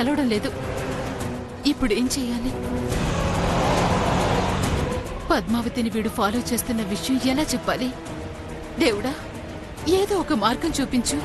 కలవడం లేదు. ఇప్పుడు ఏం చెయ్యాలి? పద్మావతిని వీడు ఫాలో చేస్తున్న విషయం ఎలా చెప్పాలి? దేవుడా, ఏదో ఒక మార్గం చూపించు.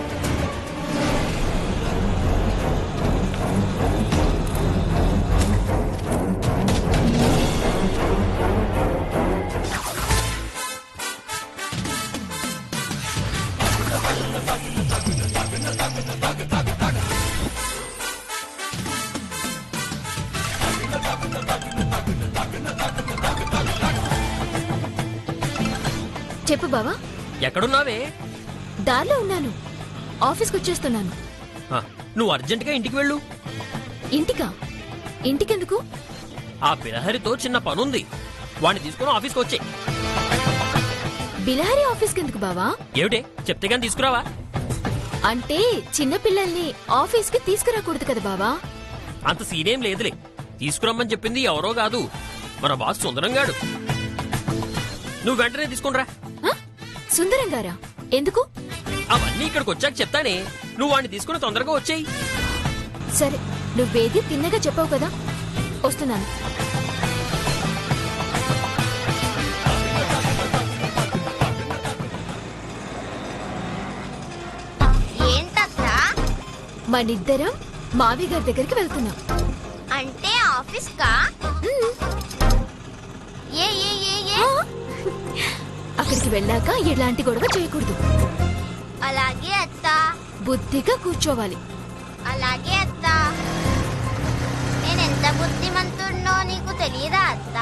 చెప్పు బావా. ఎక్కడున్నావే? దారిలో ఉన్నాను. ఆఫీస్కి వచ్చేస్తున్నాను. నువ్వు అర్జెంటుగా ఇంటికి వెళ్ళు. ఇంటికా? ఇంటికెందుకు? ఆ బిలహరితో చిన్న పనుంది. వాడిని తీసుకుని ఆఫీస్కి వచ్చే. బిలహరి ఆఫీస్కి ఎందుకు బావా? ఏమిటే చెప్తే గాని తీసుకురావా? అంటే చిన్నపిల్లల్ని ఆఫీస్కి తీసుకురాకూడదు కదా బావా? అంత సీనేం లేదులే. తీసుకురమ్మని చెప్పింది ఎవరో కాదు, మన బాస్ సుందరంగాడు. నువ్వు వెంటనే తీసుకునిరా. సుందరం గారా? ఎందుకు? అవన్నీ ఇక్కడికి వచ్చాక చెప్తానే. నువ్వు వాడిని తీసుకుని తొందరగా వచ్చేయి. సరే, నువ్వేది తిన్నగా చెప్పావు కదా, వస్తున్నాను. ఏంటక్కా? మనిద్దరం మావి గారి దగ్గరికి వెళ్తున్నాం. అంటే ఆఫీస్ కా? ఏ ఏ ఏ ఏ అక్కడికి వెళ్ళాక ఎలాంటి గొడవ చేయకూడదు. అలాగే అత్త. బుద్ధిగా కూర్చోవాలి. అలాగే అత్త. నేనెంత బుద్ధిమంతున్నో నీకు తెలియదా అత్త?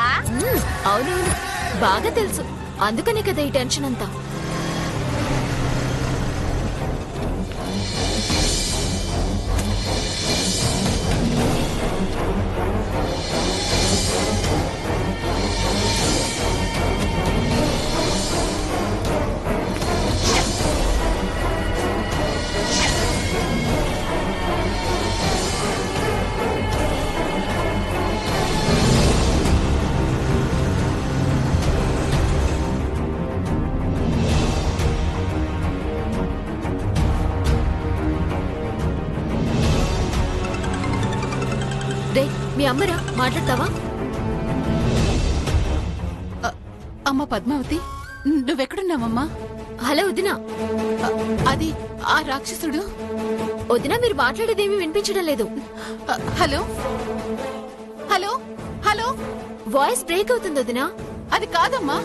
అవునవును, బాగా తెలుసు. అందుకనే కదా ఈ టెన్షన్ అంతా. రే, మీ అమ్మరా? మాట్లాడతావా? అమ్మ పద్మావతి, నువ్వెక్కడున్నావమ్మా? హలో వదినా. అది ఆ రాక్షసుడు. వదినా, మీరు మాట్లాడేదేమీ వినిపించడం లేదు. Hello hello hello. Voice break అవుతుంది వదినా. అది కాదమ్మా,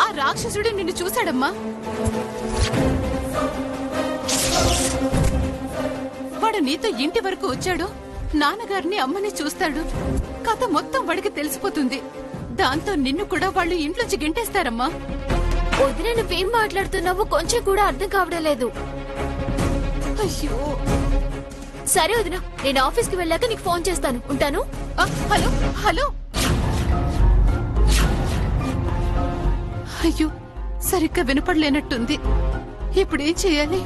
ఆ రాక్షసుడు నిన్ను చూశాడమ్మా. వాడు నీతో ఇంటి వరకు వచ్చాడు. నాన్నగారిని అమ్మని చూస్తాడు. కథ మొత్తం వాడికి తెలిసిపోతుంది. దాంతో నిన్ను కూడా వాళ్ళు ఇంట్లోంచి గెంటేస్తారమ్మా. వదిన, నువ్వేం మాట్లాడుతున్నావో కొంచెం కూడా అర్థం కావడం లేదు. అయ్యో. సరే వదిన, నేను ఆఫీస్కి వెళ్ళాక నీకు ఫోన్ చేస్తాను. ఉంటాను. Hello hello. అయ్యో, సరిగ్గా వినపడలేనట్టుంది. ఇప్పుడేం చేయాలి?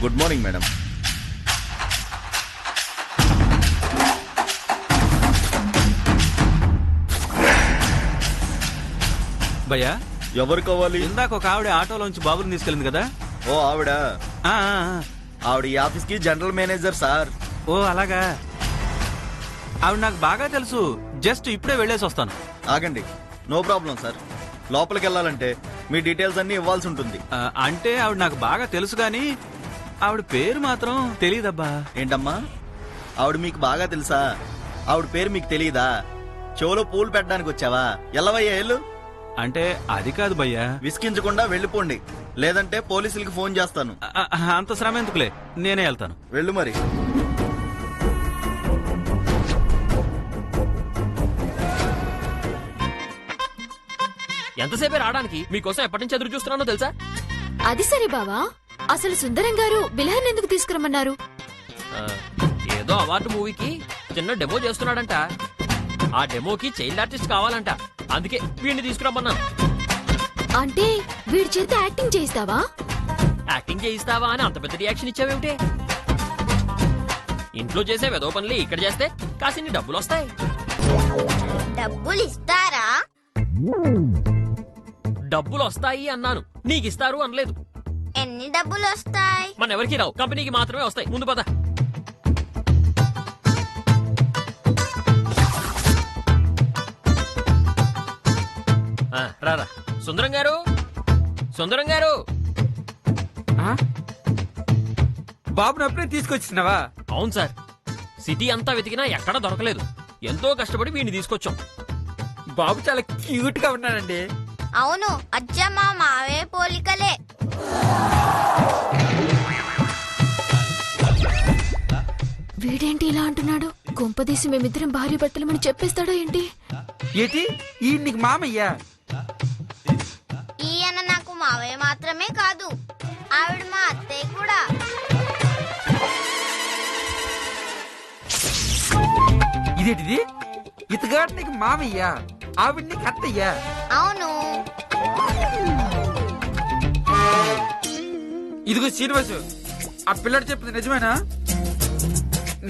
Good morning madam. భయ్యా, ఎవరు కావాలి? ఇందాక ఒక ఆవిడ ఆటోలోంచి బాబుని తీసుకెళ్ళింది కదా. ఓ ఆవిడ? ఆవిడ ఈ ఆఫీస్ కి జనరల్ మేనేజర్ సార్. ఓ అలాగా. ఆవిడ నాకు బాగా తెలుసు. జస్ట్ ఇప్పుడే వెళ్ళేసి వస్తాను. ఆగండి, నో ప్రాబ్లం సార్. లోపలికి వెళ్ళాలంటే మీ డీటెయిల్స్ అన్ని ఇవ్వాల్సి ఉంటుంది. అంటే ఆవిడ నాకు బాగా తెలుసు గాని ఆవిడ పేరు మాత్రం తెలియదబ్బా. ఏంటమ్మా, ఆవిడ మీకు బాగా తెలుసా? ఆవిడ పేరు మీకు తెలియదా? చెవులో పూలు పెట్టడానికి వచ్చావా? ఎల్లవయ్యా ఎల్లు. అంటే అది కాదు భయ్యా. విసికించకుండా వెళ్ళిపోండి. లేదంటే పోలీసులకి ఫోన్ చేస్తాను. అంత శ్రమ ఎందుకులే, నేనే వెళ్తాను. వెళ్ళు మరి. ఎంతసేపే రావడానికి? మీకోసం ఎప్పటి నుంచి ఎదురు చూస్తున్నానో తెలుసా? అది సరే బావా, అసలు సుందరం గారు బిలహన్ ఎందుకు తీసుకురమ్మన్నారు? ఆ, ఏదో అవార్డు మూవీకి చిన్న డెమో చేస్తున్నాడంట. ఆ డెమోకి చైల్డ్ ఆర్టిస్ట్ కావాలంట. అందుకే వీడిని తీసుకురమ్మన్నాను. అంటే వీడి చేత యాక్టింగ్ చేయిస్తావా? యాక్టింగ్ చేయిస్తావా అని అంత పెద్ద రియాక్షన్ ఇచ్చావేమిటి? ఇంట్లో చేసే వెదో పనులు ఇక్కడ చేస్తే కాసిన్ని డబ్బులు వస్తాయి. డబ్బులు ఇస్తారా? డబ్బులు వస్తాయి అన్నాను, నీకిస్తారు అనలేదు. ఎన్ని డబ్బులు వస్తాయి? మన ఎవరికి రావు, కంపెనీకి మాత్రమే వస్తాయి. ముందు పద. రారా. సుందరం గారు, సుందరం గారు. బాబుని అప్పుడే తీసుకొచ్చినావా? అవును సార్, సిటీ అంతా వెతికినా ఎక్కడా దొరకలేదు. ఎంతో కష్టపడి వీడిని తీసుకొచ్చాం. బాబు చాలా క్యూట్ గా ఉన్నాడండి. అవును, అచ్చమ్మ మావే పోలికలే. వీడేంటి ఇలా అంటున్నాడు? కొంపదీసి మేమిద్దరం భార్య భర్తలమని చెప్పేస్తాడా ఏంటి? ఏంటి ఈ నీకు మామయ్యా? ఈయన నాకు మావయ్య మాత్రమే కాదు, ఆవిడ మా అత్తయ్య కూడా. ఇదేంటిది? ఇతగాడు నీకు మామయ్యా, ఆవిడ నీకు అత్తయ్యా? అవును. ఇదిగో శ్రీనివాసు, ఆ పిల్లడు చెప్పింది నిజమేనా?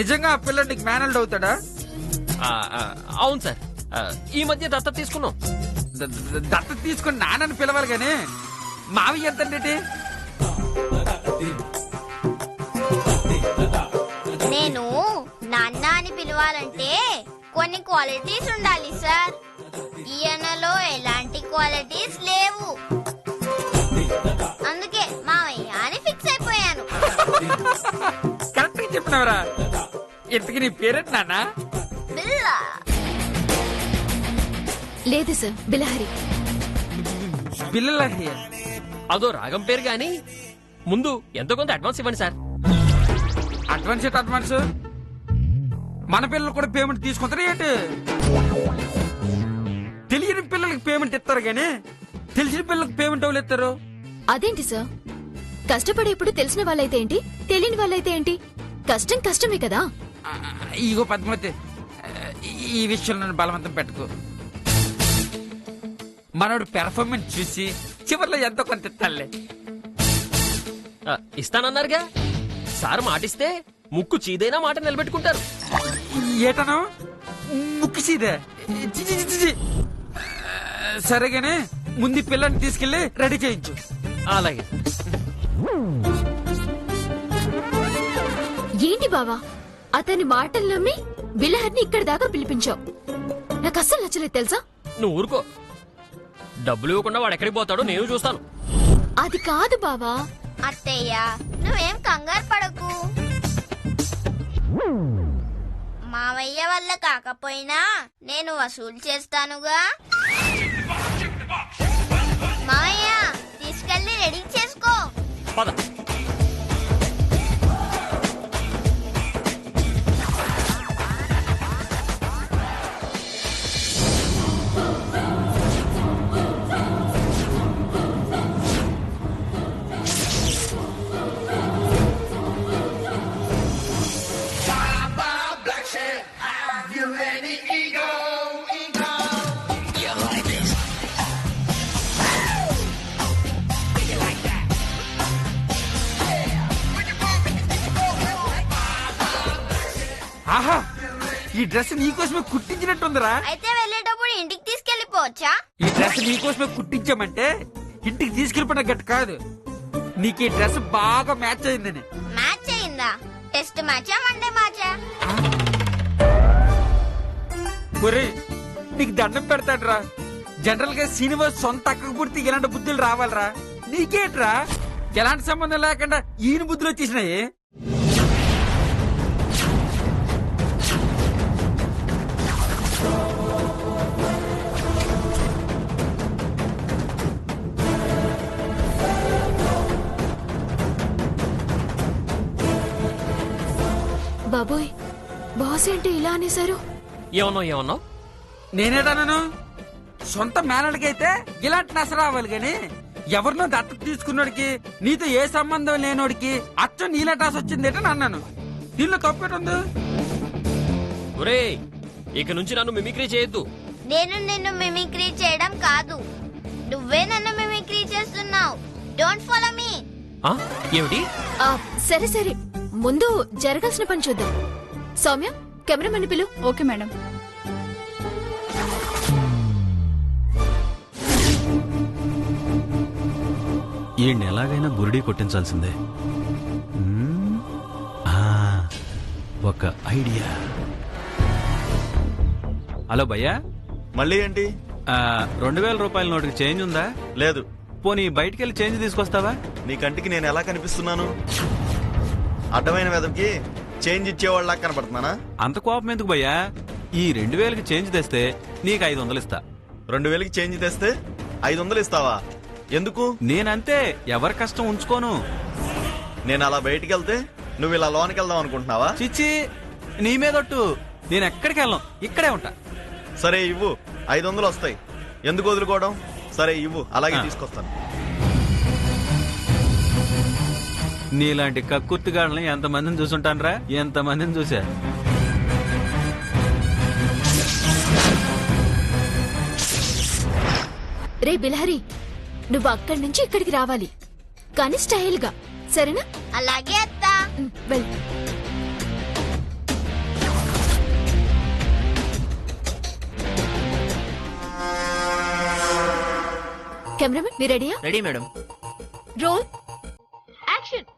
నిజంగా ఆ పిల్లడు నీకు మేనల్డ్ అవుతాడా? అవును సార్, ఈ మధ్య దత్తత తీసుకున్నాం. దత్త తీసుకుని నాన్నని పిలవాలి గాని మావయ్య ఎంతండి? నేను నాన్న అని పిలవాలంటే కొన్ని క్వాలిటీస్ ఉండాలి సార్. ఈయనలో ఎలాంటి క్వాలిటీస్ లేవు. అందుకే మావయ్య అని ఫిక్స్ అయిపోయాను. కరెక్ట్ గా చెప్పినవరా? ఇంతకి నీ పేరేంటి నాన్న? బిల్లా. లేదు సార్, బిలహరి. బిల్లలహరి. అదో రాగం పేరు గాని ముందు ఎంతో కొంత అడ్వాన్స్ ఇవ్వండి సార్. అడ్వాన్స్ ఏంటి అడ్వాన్స్? మన పిల్లలు కూడా పేమెంట్ తీసుకుంటారు ఏంటి? తెలియని పిల్లలకి పేమెంట్ ఇస్తారు గానీ తెలిసిన పిల్లలకు పేమెంట్ ఎవరు ఇస్తారు? అదేంటి సార్? కష్టపడేప్పుడు తెలిసిన వాళ్ళైతే ఏంటి, తెలియని వాళ్ళైతే ఏంటి? కష్టం కష్టమే కదా. ఇగో పద్మావతి, ఈ విషయంలో నన్ను బలవంతం పెట్టుకో. మనోడు పెర్ఫార్మెన్స్ చూసి చివర్లో ఎంతో కొంత ఇస్తాలే. ఇస్తానన్నారుగా సార్, మాటిస్తే ముక్కు చీదైనా మాట నిలబెట్టుకుంటారు. ఏటనో ముక్కిసీదే. సరేగానే ముందు పిల్లల్ని తీసుకెళ్లి రెడీ చేయించు. అలాగే. ఏంటి బావా, అతని మాటలు నమ్మి బిలహర్ని ఇక్కడి దాకా పిలిపించావు? నాకు అస్సలు నచ్చలేదు తెలుసా? నువ్వు ఊరుకో. డబ్బులు ఇవ్వకుండా వాడు ఎక్కడికి పోతాడో నేను చూస్తాను. అది కాదు బావా. అత్తయ్య, నువ్వేం కంగారు పడకు. మావయ్య వల్ల కాకపోయినా నేను వసూలు చేస్తానుగా. మావయ్య, తీసుకెళ్లి రెడీ చేసుకో. పద. ఆహా, ఈ డ్రెస్ నీకోసమే కుట్టించినట్టుందిరా. అయితే వెళ్ళేటప్పుడు ఇంటికి తీసుకెళ్లిపోవచ్చా? ఈ డ్రెస్ నీకోసమే కుట్టించామంటే ఇంటికి తీసుకెళ్ళిపోయిన గట్టు కాదు, నీకు ఈ డ్రెస్ బాగా మ్యాచ్ అయిందని. మ్యాచ్ అయిందా? టెస్ట్ మ్యాచా, వన్డే మ్యాచా? ఒరే, నీకు దండం పెడతాడ్రా. జనరల్ గా శ్రీనివాస్ సొంత అక్కకు పుడితే ఇలాంటి బుద్ధులు రావాలరా. నీకేట్రా ఎలాంటి సంబంధం లేకుండా ఈయన బుద్ధులు వచ్చేసినాయి. బాబోయ్, బాస్ ఏంటి ఇలా అనేశారు? ఏమన్నావు నేనేటన్నాను? సొంత మేనడికైతే ఇలాంటి నస రావాలి గాని ఎవరినో దత్తత తీసుకున్నోడికి నీతో ఏ సంబంధం లేనోడికి అచ్చం నీలాటాస్ వచ్చిందేటని అన్నాను. దీనిలో తప్పేటుంది. ఒరే ఇక నుంచి నన్ను మిమిక్రీ చేయొద్దు. నేను నిన్ను మిమిక్రీ చేయడం కాదు, నువ్వే నన్ను మిమిక్రీ చేస్తున్నావు. Don't follow me. ఏమిటి? సరే సరే, ముందు జరగాల్సిన పని చూద్దాం. సౌమ్య, కెమెరామెన్ పిలు. Okay madam. ఈయన్ని ఎలాగైనా బురిడీ కొట్టించాల్సిందే. ఒక ఐడియా. హలో భయ్యా, మళ్ళీ ఏంటి? 2000 రూపాయల నోటికి చేంజ్ ఉందా? లేదు. పోనీ బయటికెళ్ళి చేంజ్ తీసుకొస్తావా? నీ కంటికి నేను ఎలా కనిపిస్తున్నాను? అడ్డమైన వెదకి చేంజ్ ఇచ్చేవాళ్ళ కనపడుతున్నానా? అంత కోపం ఎందుకు భయ్యా? ఈ 2000కి చేంజ్ తెస్తే నీకు 500 ఇస్తా. 2000కి చేంజ్ తెస్తే 500 ఇస్తావా? ఎందుకు? నేనంతే, ఎవరి కష్టం ఉంచుకోను. నేను అలా బయటికి వెళ్తే నువ్వు ఇలా లోనికి వెళ్దాం అనుకుంటున్నావా? చిచ్చి, నీ మీదొట్టు. నేను ఎక్కడికి వెళ్ళను, ఇక్కడే ఉంటా. సరే ఇవ్వు, 500 వస్తాయి. ఎందుకు వదులుకోవడం? సరే ఇవ్వు, అలాగే తీసుకొస్తాను. నీలాంటి కక్కుర్తిగాళ్ళని ఎంతమందిని చూసుంటానరా? ఎంతమందిని చూసా. రే బిలహరి, నువ్వు అక్కడి నుంచి ఇక్కడికి రావాలి, కానీ స్టైల్ గా, సరేనా? అలాగే అత్తా. వెళ్ళు. కెమెరామెన్, మీరు రెడీయా? Ready madam. Roll action.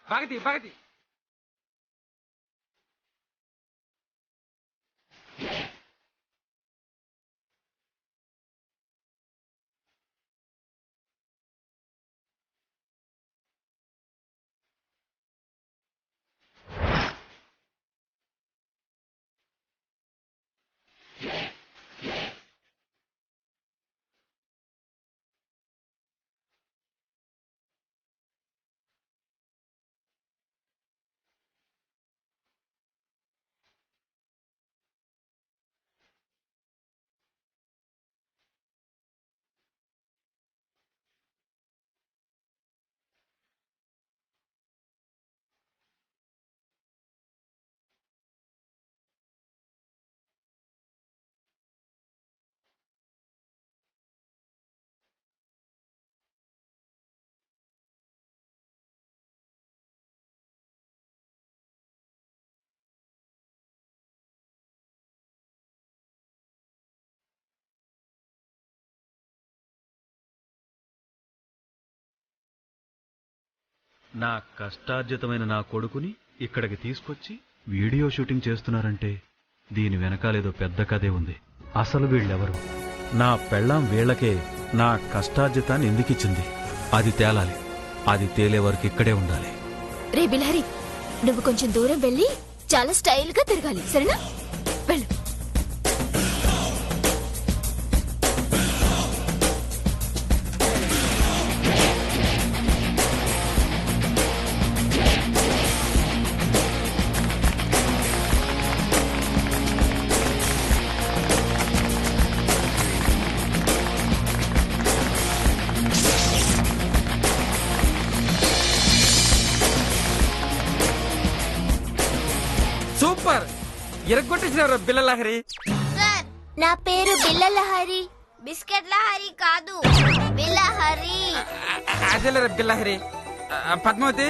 బాగతి నా కష్టార్జితమైన నా కొడుకుని ఇక్కడికి తీసుకొచ్చి వీడియో షూటింగ్ చేస్తున్నారంటే దీని వెనకాలేదో పెద్ద కథే ఉంది. అసలు వీళ్ళెవరు? నా పెళ్ళాం వీళ్లకే నా కష్టార్జితాన్ని ఎందుకిచ్చింది? అది తేలాలి. అది తేలే వరకు ఇక్కడే ఉండాలి. రే బిలహరి, నువ్వు కొంచెం దూరం వెళ్ళి చాలా స్టైల్ గా తిరగాలి, సరేనా? వెళ్ళు. సూపర్, ఇరగొట్టేసినారు బిల్లలహరి. సార్, నా పేరు బిల్లలహరి, బిస్కెట్ లహరి కాదు, బిల్లహరి. అదేలేరా బిల్లహరి. పద్మావతి,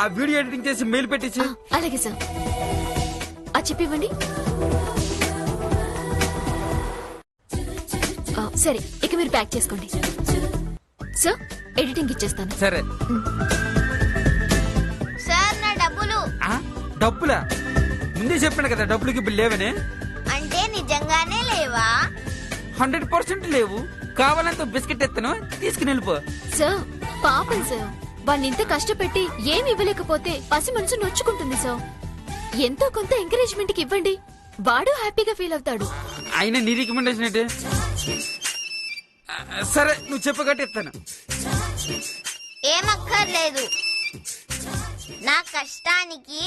ఆ వీడియో ఎడిటింగ్ చేసి మెయిల్ పెట్టించి. అలాగే సార్. ఆ చెప్పివ్వండి. సరే, ఇక మీరు ప్యాక్ చేసుకోండి. సార్, ఎడిటింగ్ ఇచ్చేస్తాను. సరే. సార్, నా డబ్బులు. డబ్బులా? ముందే చెప్పాను కదా డబ్బులకి ఇప్పుడు లేవని. అంటే నిజంగానే లేవా? 100% లేవు. కావాలంటే బిస్కెట్ ఎత్తను, తీసుకుని వెళ్ళిపో. సార్, పాపం సార్, వాడిని ఇంత కష్టపెట్టి ఏమి ఇవ్వలేకపోతే పసి మనసు నొచ్చుకుంటుంది సార్. ఎంతో కొంత ఎంకరేజ్మెంట్ కి ఇవ్వండి. వాడు హ్యాపీగా ఫీల్ అవుతాడు. అయినా నీ రికమెండేషన్ ఏంటి? సరే నువ్వు చెప్పగట్టి ఇస్తాను. ఏమక్కర్లేదు. నా కష్టానికి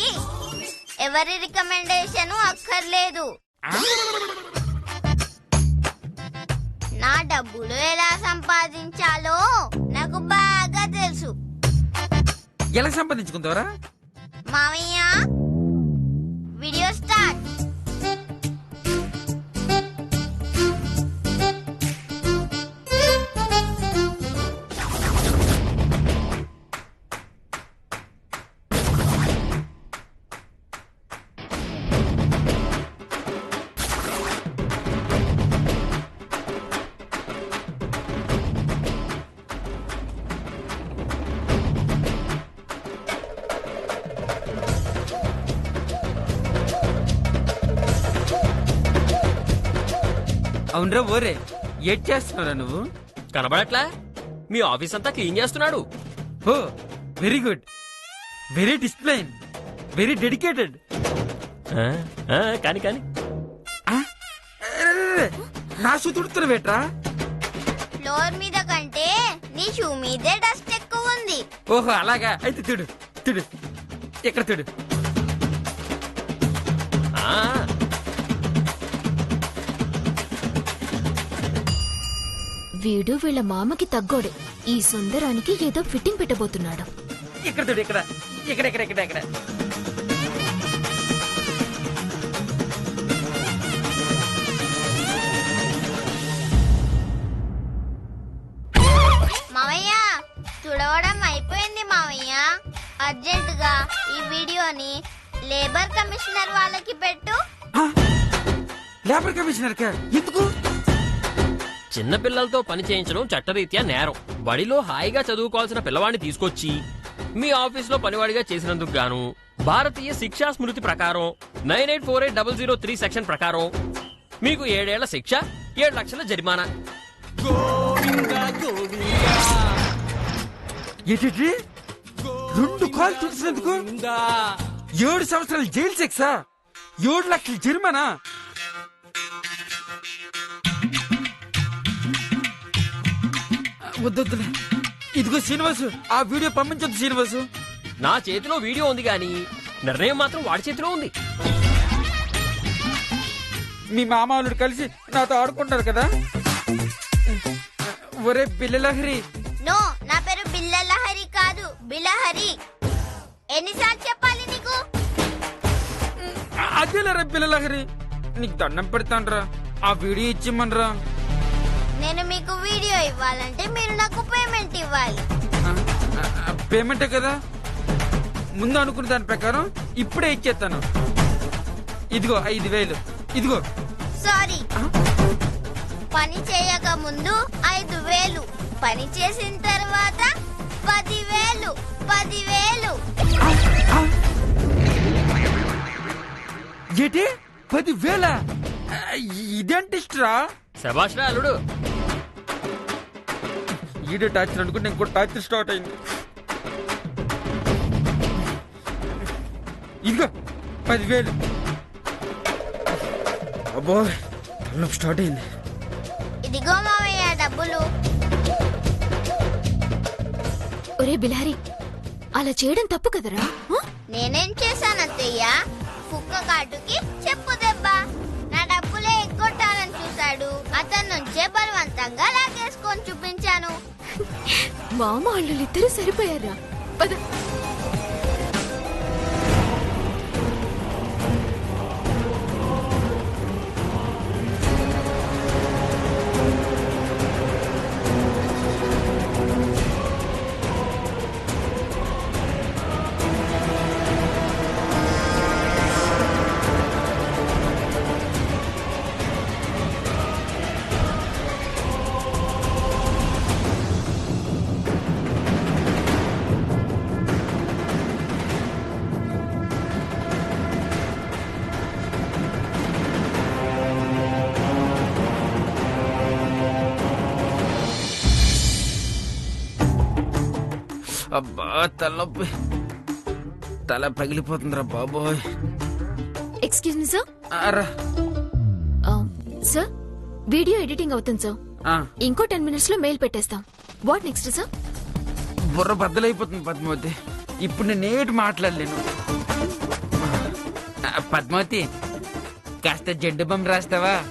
ఎవరి రికమెండేషన్ అక్కర్లేదు. నా డబ్బులు ఎలా సంపాదించాలో నాకు బాగా తెలుసు. ఎలా సంపాదించుకుంటావరా? మావయ్య, వీడియో స్టార్ట్. అవునరా ఓరే, ఏడ్ చేస్తున్నారా నువ్వు? కనబడట్లా? మీ ఆఫీస్ అంతా క్లీన్ చేస్తున్నాడు. Oh very good, very discipline, very dedicated. కాని కాని నా షూ తుడుతున్నా. ఫ్లోర్ మీద కంటే నీ షూ మీదే డస్ట్ ఎక్కువ ఉంది. ఓహో అలాగా, అయితే తిడు తిడు, ఇక్కడ తిడు. వీడు వీళ్ళ మామకి తగ్గోడే. ఈ సుందరానికి ఏదో ఫిట్టింగ్ పెట్టబోతున్నాడు. ఇక్కడ తిడు, ఇక్కడ ఇక్కడ ఇక్కడ ఇక్కడ ఇక్కడ. మావయ్య, తుడవడం అయిపోయింది మావయ్య. అర్జెంట్ గా ఈ వీడియోని లేబర్ కమిషనర్ వాళ్ళకి పెట్టు. లేబర్ కమిషనర్ కా? ఎందుకు? చిన్న పిల్లలతో పని చేయించడం చట్టరీత్యా నేరం. బడిలో హాయిగా చదువుకోవాల్సిన పిల్లవాడిని తీసుకొచ్చి మీ ఆఫీసులో పనివాడిగా చేసినందుకు గాను భారతీయ శిక్షా స్మృతి ప్రకారం 98480003 సెక్షన్ ప్రకారం మీకు 7 ఏళ్ల శిక్ష, 7 లక్షల జరిమానా. ఏంటి? 2 కాల్ తుడిచినందుకు 7 సంవత్సరాలు జైలు శిక్ష, 7 లక్షల జరిమానా? వద్దొద్దులే. ఇదిగో శ్రీనివాసు, ఆ వీడియో పంపించొద్దు శ్రీనివాసు. నా చేతిలో వీడియో ఉంది గాని నిర్ణయం మాత్రం వాడి చేతిలో ఉంది. మీ మామూలుడు కలిసి నాతో ఆడుకుంటారు కదా. ఒరే బిల్లలహరి. నో, నా పేరు బిల్లలహరి కాదు, బిలహరి. ఎన్నిసార్లు చెప్పాలి నీకు? అదేలేరా బిల్లలహరి, నీకు దండం పెడతానరా, ఆ వీడియో ఇచ్చిమ్మనరా. నేను మీకు వీడియో ఇవ్వాలంటే మీరు నాకు పేమెంట్ ఇవ్వాలి. పేమెంటే కదా, ముందు అనుకున్న దాని ప్రకారం ఇప్పుడే ఇచ్చేస్తాను. ఇదిగో 5000. ఇదిగో. సారీ, పని చేయక ముందు 5000, పని చేసిన తర్వాత 10,000. 10,000. ఏంటి 10,000? ఇదేంటి ఇష్టరా? శభాష్రా అల్లుడు. ఈడే టార్చర్ అనుకుంటే ఇంకో టార్చర్ స్టార్ట్ అయింది. ఇదిగో 10,000. అబ్బో తలనొప్పి స్టార్ట్ అయింది. ఇదిగో మావయ్య డబ్బులు. ఒరే బిలారి, అలా చేయడం తప్పు కదరా. నేనేం చేశాను అత్తయ్య? కుక్క కాటుకి చెప్పు దెబ్బ. నా డబ్బులే ఎగ్గొట్టాలని చూశాడు, అతని నుంచే బలవంతంగా లాగేసుకొని చూపించాను. మామ అల్లులిద్దరూ సరిపోయారా? పద. అబ్బా తలనొప్పి, తల పగిలిపోతుందిరా బాబోయ్. ఎక్స్క్యూజ్ మీ సార్, రా. సార్ వీడియో ఎడిటింగ్ అవుతుంది సార్. ఆ, ఇంకో 10 minutes లో మెయిల్ పెట్టేస్తాం. What next sir? బుర్ర బద్దలైపోతుంది పద్మావతి. ఇప్పుడు నేను ఏటి మాట్లాడలేను. పద్మావతి కాస్త జెండు బొమ్మ రాస్తావా?